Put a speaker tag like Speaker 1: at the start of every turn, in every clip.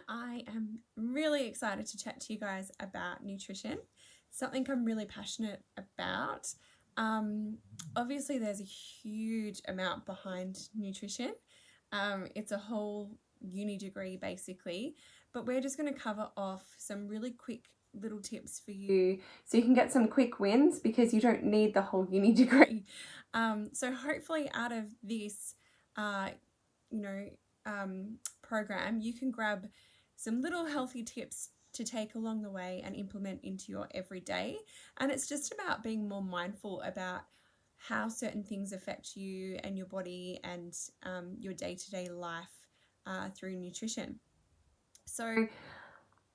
Speaker 1: I am really excited to chat to you guys about nutrition, something I'm really passionate about. Obviously, there's a huge amount behind nutrition. It's a whole uni degree basically, but we're just going to cover off some really quick little tips for you so you can get some quick wins because you don't need the whole uni degree. So hopefully out of this, uh, you know, program, you can grab some little healthy tips to take along the way and implement into your everyday. And it's just about being more mindful about how certain things affect you and your body and your day-to-day life through nutrition. So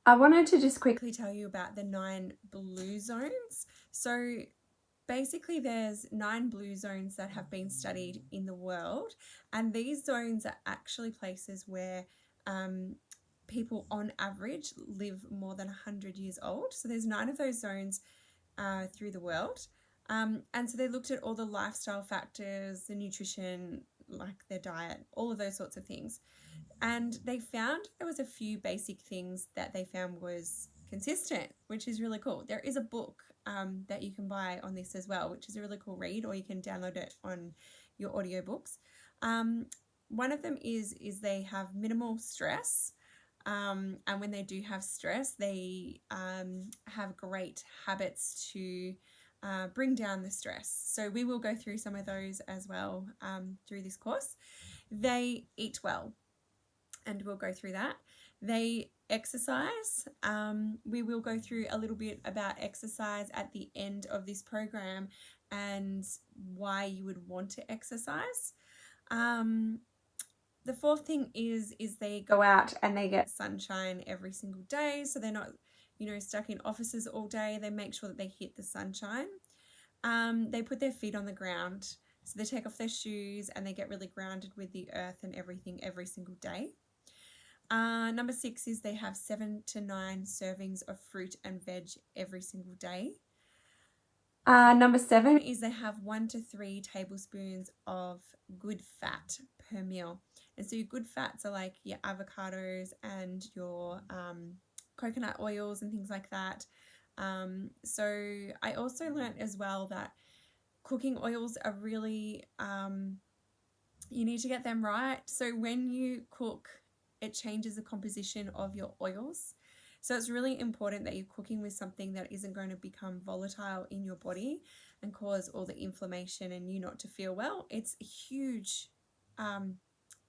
Speaker 1: I wanted to just quickly tell you about the 9 blue zones. So basically, there's 9 blue zones that have been studied in the world, and these zones are actually places where people on average live more than 100 years old. So there's 9 of those zones through the world. And so they looked at all the lifestyle factors, the nutrition, like their diet, all of those sorts of things. And they found there was a few basic things that they found was consistent, which is really cool. There is a book that you can buy on this as well, which is a really cool read, or you can download it on your audiobooks. One of them is they have minimal stress. And when they do have stress, they have great habits to bring down the stress. So we will go through some of those as well through this course. They eat well, and we'll go through that. They exercise. We will go through a little bit about exercise at the end of this program and why you would want to exercise. The fourth thing is they go out and they get sunshine every single day, so they're not, stuck in offices all day. They make sure that they hit the sunshine. They put their feet on the ground, so they take off their shoes and they get really grounded with the earth and everything every single day. Number 6 is they have 7 to 9 servings of fruit and veg every single day. Number 7 is they have 1 to 3 tablespoons of good fat per meal. And so your good fats are like your avocados and your coconut oils and things like that. So I also learned as well that cooking oils are really, you need to get them right. So when you cook, it changes the composition of your oils. So it's really important that you're cooking with something that isn't going to become volatile in your body and cause all the inflammation and you not to feel well. It's a huge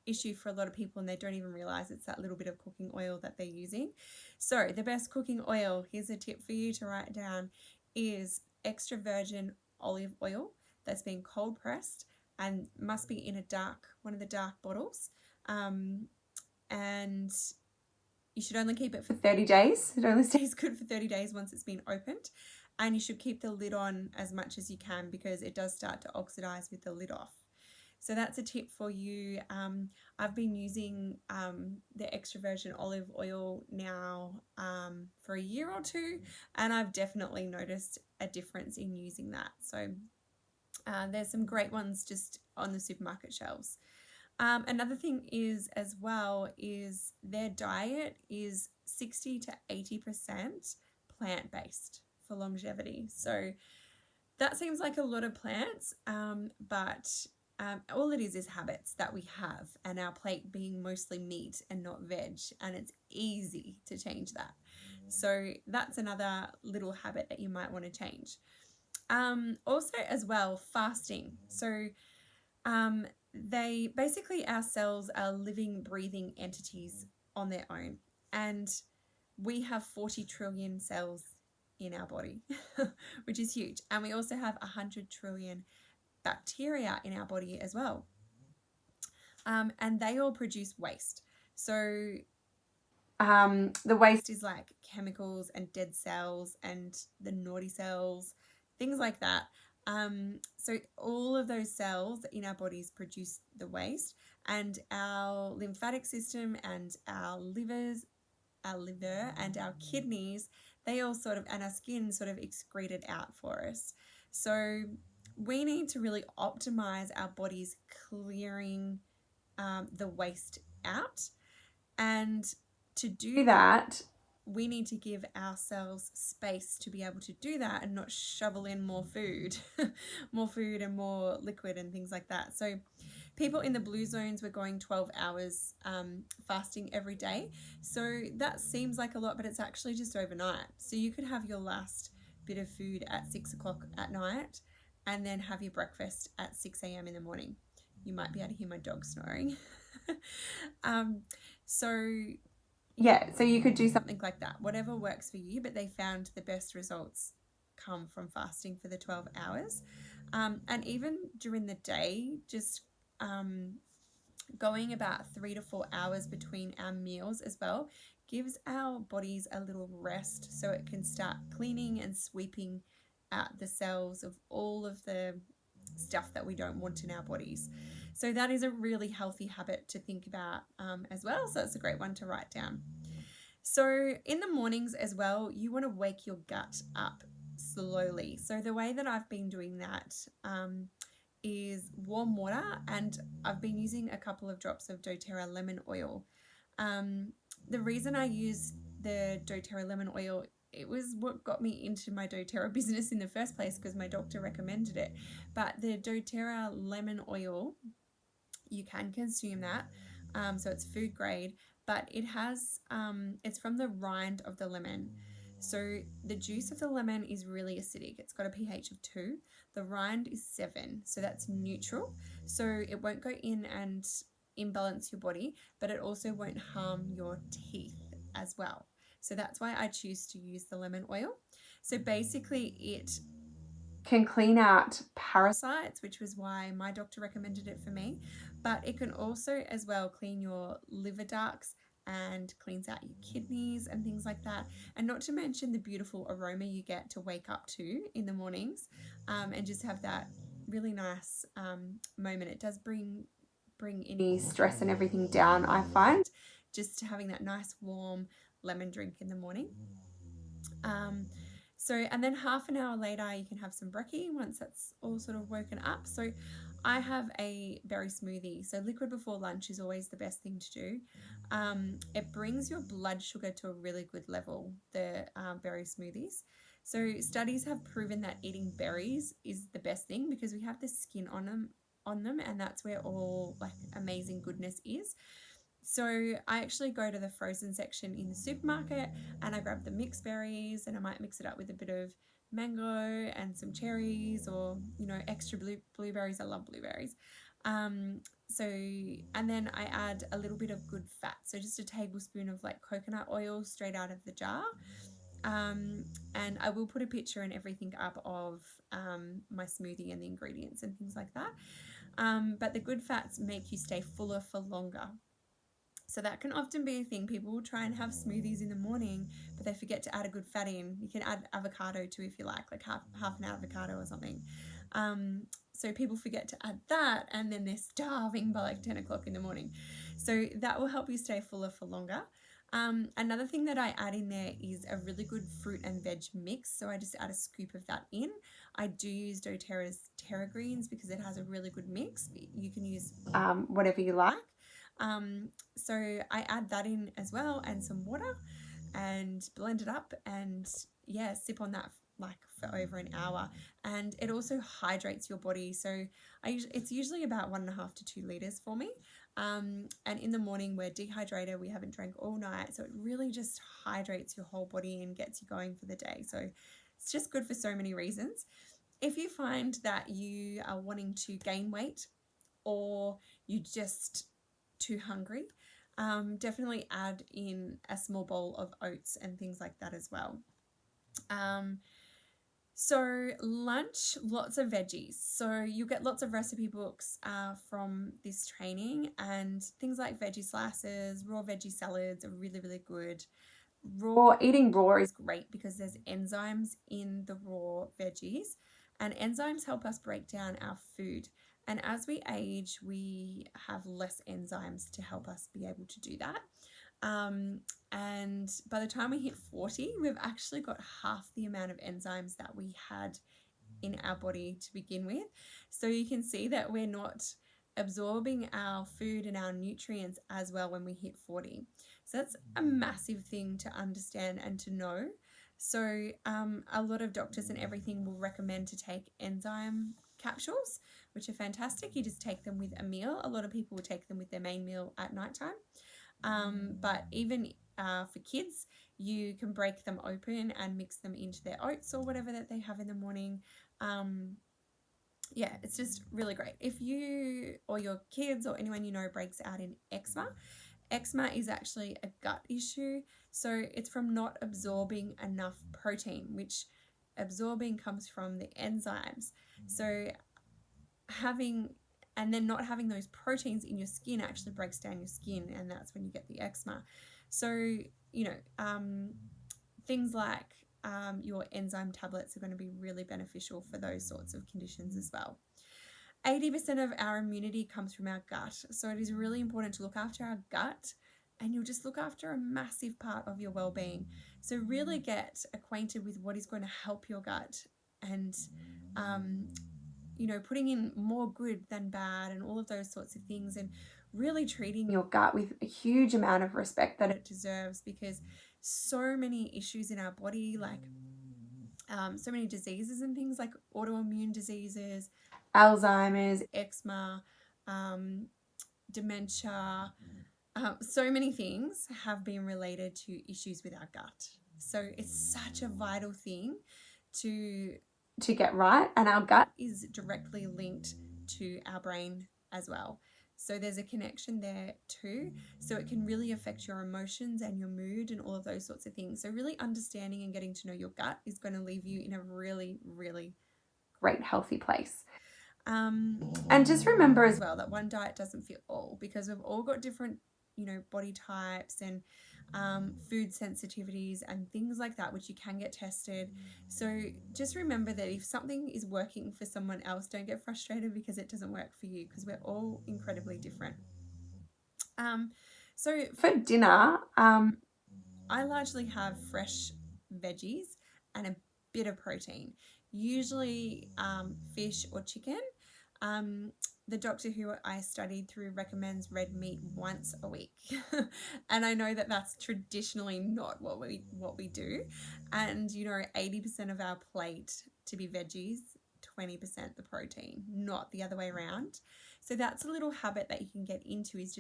Speaker 1: issue for a lot of people, and they don't even realize it's that little bit of cooking oil that they're using. So the best cooking oil, here's a tip for you to write down, is extra virgin olive oil that's been cold pressed and must be in one of the dark bottles. And you should only keep it for 30 days. It only stays good for 30 days once it's been opened. And you should keep the lid on as much as you can because it does start to oxidize with the lid off. So that's a tip for you. I've been using the extra virgin olive oil now for a year or two, and I've definitely noticed a difference in using that. So there's some great ones just on the supermarket shelves. Another thing is as well is their diet is 60 to 80% plant-based for longevity. So that seems like a lot of plants, but all it is habits that we have, and our plate being mostly meat and not veg, and it's easy to change that. So that's another little habit that you might want to change. Also as well, fasting. So they basically, our cells are living, breathing entities on their own, and we have 40 trillion cells in our body, which is huge. And we also have 100 trillion bacteria in our body as well. And they all produce waste. So the waste is like chemicals and dead cells and the naughty cells, things like that. So all of those cells in our bodies produce the waste, and our lymphatic system and our liver and our kidneys, they all and our skin sort of excrete it out for us. So we need to really optimize our bodies clearing the waste out. And to do that, we need to give ourselves space to be able to do that and not shovel in more food, more food and more liquid and things like that. So people in the blue zones were going 12 hours fasting every day. So that seems like a lot, but it's actually just overnight. So you could have your last bit of food at 6 o'clock at night and then have your breakfast at 6 a.m. in the morning. You might be able to hear my dog snoring. So you could do something like that, whatever works for you, but they found the best results come from fasting for the 12 hours. And even during the day, just going about 3 to 4 hours between our meals as well gives our bodies a little rest so it can start cleaning and sweeping out the cells of all of the stuff that we don't want in our bodies. So that is a really healthy habit to think about as well. So it's a great one to write down. So in the mornings as well, you want to wake your gut up slowly. So the way that I've been doing that is warm water, and I've been using a couple of drops of doTERRA lemon oil. The reason I use the doTERRA lemon oil, it was what got me into my doTERRA business in the first place because my doctor recommended it. But the doTERRA lemon oil, you can consume that. So it's food grade, but it has, it's from the rind of the lemon. So the juice of the lemon is really acidic. It's got a pH of 2. The rind is 7. So that's neutral. So it won't go in and imbalance your body, but it also won't harm your teeth as well. So that's why I choose to use the lemon oil. So basically it can clean out parasites, which was why my doctor recommended it for me, but it can also as well clean your liver ducts and cleans out your kidneys and things like that. And not to mention the beautiful aroma you get to wake up to in the mornings and just have that really nice moment. It does bring any stress and everything down, I find, just having that nice warm lemon drink in the morning. And then half an hour later, you can have some brekkie once that's all sort of woken up. So I have a berry smoothie. So liquid before lunch is always the best thing to do. It brings your blood sugar to a really good level, the berry smoothies. So studies have proven that eating berries is the best thing because we have the skin on them, and that's where all like amazing goodness is. So I actually go to the frozen section in the supermarket and I grab the mixed berries, and I might mix it up with a bit of mango and some cherries, or extra blueberries. I love blueberries. And then I add a little bit of good fat, so just a tablespoon of like coconut oil straight out of the jar. And I will put a picture and everything up of my smoothie and the ingredients and things like that. But the good fats make you stay fuller for longer. So that can often be a thing. People will try and have smoothies in the morning, but they forget to add a good fat in. You can add avocado too if you like half an avocado or something. So people forget to add that, and then they're starving by like 10 o'clock in the morning. So that will help you stay fuller for longer. Another thing that I add in there is a really good fruit and veg mix. So I just add a scoop of that in. I do use doTERRA's Terra Greens because it has a really good mix. You can use whatever you like. So I add that in as well, and some water, and blend it up, and sip on that like for over an hour. And it also hydrates your body. So it's usually about 1.5 to 2 liters for me. And in the morning we're dehydrated, we haven't drank all night, so it really just hydrates your whole body and gets you going for the day. So it's just good for so many reasons. If you find that you are wanting to gain weight, or you just too hungry, definitely add in a small bowl of oats and things like that as well. So lunch, lots of veggies. So you'll get lots of recipe books from this training, and things like veggie slices, raw veggie salads are really, really good. Eating raw is great because there's enzymes in the raw veggies, and enzymes help us break down our food. And as we age, we have less enzymes to help us be able to do that. And by the time we hit 40, we've actually got half the amount of enzymes that we had in our body to begin with. So you can see that we're not absorbing our food and our nutrients as well when we hit 40. So that's a massive thing to understand and to know. So a lot of doctors and everything will recommend to take enzyme capsules, which are fantastic. You just take them with a meal. A lot of people will take them with their main meal at nighttime. But even for kids, you can break them open and mix them into their oats or whatever that they have in the morning. Yeah, it's just really great. If you or your kids or anyone you know breaks out in eczema is actually a gut issue. So it's from not absorbing enough protein, which absorbing comes from the enzymes. So and then not having those proteins in your skin actually breaks down your skin, and that's when you get the eczema. So, things like your enzyme tablets are going to be really beneficial for those sorts of conditions as well. 80% of our immunity comes from our gut. So it is really important to look after our gut, and you'll just look after a massive part of your well-being. So really get acquainted with what is going to help your gut, and putting in more good than bad and all of those sorts of things, and really treating your gut with a huge amount of respect that it deserves, because so many issues in our body, like so many diseases and things like autoimmune diseases, Alzheimer's, eczema, dementia, so many things have been related to issues with our gut. So it's such a vital thing to get right, and our gut is directly linked to our brain as well. So there's a connection there too. So it can really affect your emotions and your mood and all of those sorts of things. So really understanding and getting to know your gut is going to leave you in a really, really great, healthy place. And just remember as well that one diet doesn't fit all, because we've all got different, body types and food sensitivities and things like that, which you can get tested. So just remember that if something is working for someone else, don't get frustrated because it doesn't work for you, because we're all incredibly different. So for dinner, I largely have fresh veggies and a bit of protein, usually fish or chicken. The doctor who I studied through recommends red meat once a week. And I know that that's traditionally not what we do. And 80% of our plate to be veggies, 20% the protein, not the other way around. So that's a little habit that you can get into, is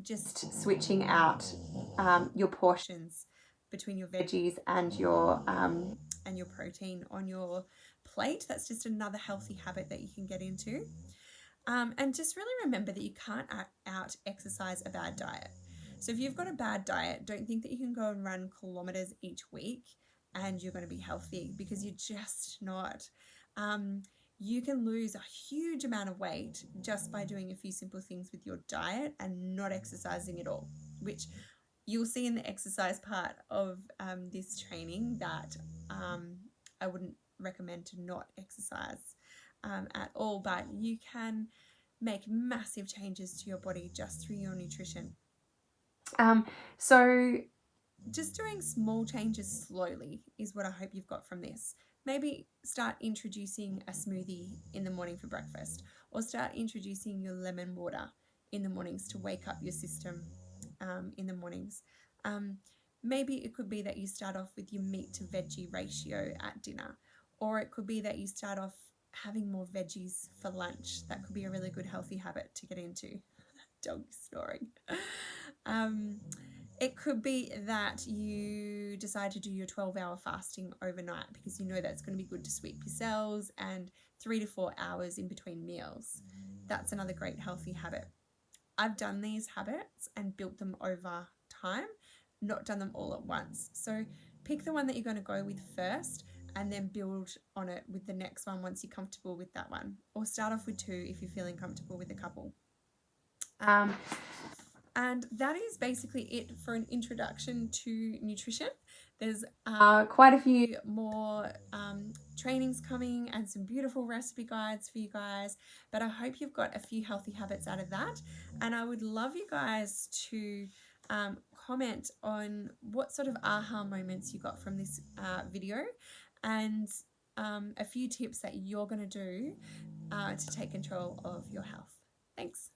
Speaker 1: just switching out your portions between your veggies and your protein on your plate. That's just another healthy habit that you can get into. And just really remember that you can't out exercise a bad diet. So if you've got a bad diet, don't think that you can go and run kilometers each week and you're going to be healthy, because you're just not. You can lose a huge amount of weight just by doing a few simple things with your diet and not exercising at all, which you'll see in the exercise part of this training that I wouldn't recommend to not exercise at all, but you can make massive changes to your body just through your nutrition. So just doing small changes slowly is what I hope you've got from this. Maybe start introducing a smoothie in the morning for breakfast, or start introducing your lemon water in the mornings to wake up your system in the mornings. Maybe it could be that you start off with your meat to veggie ratio at dinner, or it could be that you start off having more veggies for lunch. That could be a really good healthy habit to get into. Dog snoring. It could be that you decide to do your 12-hour fasting overnight, because you know that's going to be good to sweep your cells, and 3 to 4 hours in between meals. That's another great healthy habit. I've done these habits and built them over time, not done them all at once. So pick the one that you're going to go with first, and then build on it with the next one once you're comfortable with that one. Or start off with 2 if you're feeling comfortable with a couple. And that is basically it for an introduction to nutrition. There's quite a few more trainings coming and some beautiful recipe guides for you guys. But I hope you've got a few healthy habits out of that. And I would love you guys to comment on what sort of aha moments you got from this video, and a few tips that you're going to do to take control of your health. Thanks.